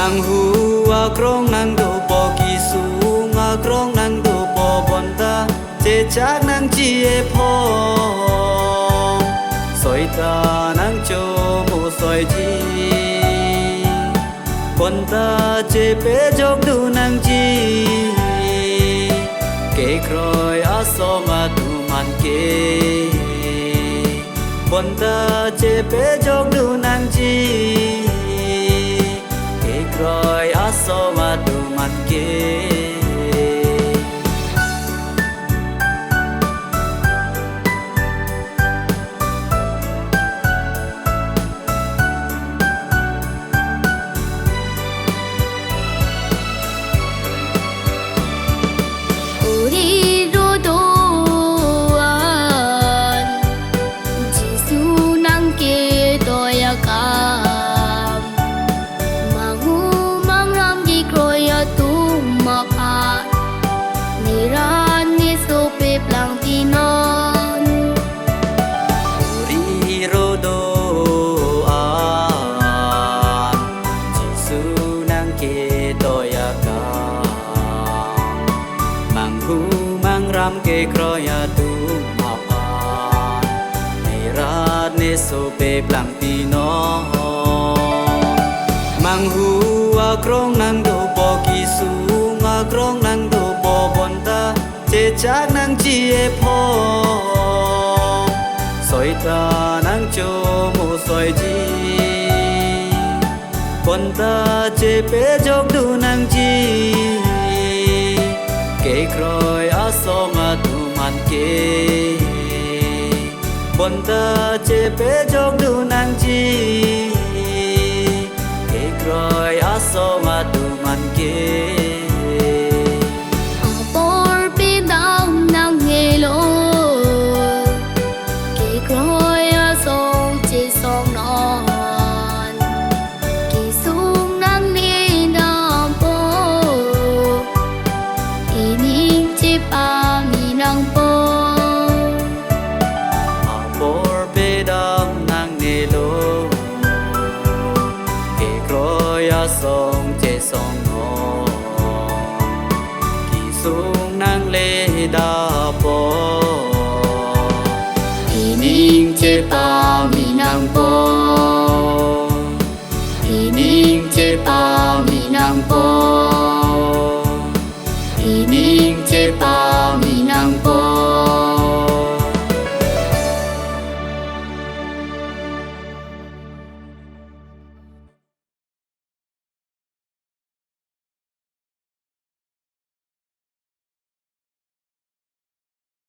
mang hu a krong nang do po ki su nga krong nang do po bon ta che chak nang chi e pho soi ta nang cho mo soi ji bon ta che pe jok du nang ji ke kroi a so ma tu man ke bon ta che pe jok du nang ji rồi á so mà đủ mặt kia ram ke kroya tu mapa nei rat ne so pe plang ti no mang hu a krong nang do po ki su nga krong nang do po bon ta che chak nang chi e pho soi ta nang cho mo soi ji bon ta che pe jok du nang ji ke kroi a so ma tu man ke bon ta che pe jok du nang ji ke kroi a so ma tu man ke por pe dang nang nge lo ke kroi a song che song non ke sung nang le dam po pa mi nang po a por pe dam nang ne lo ke kroi a song che song no ki sung nang le da po ning che pa mi nang po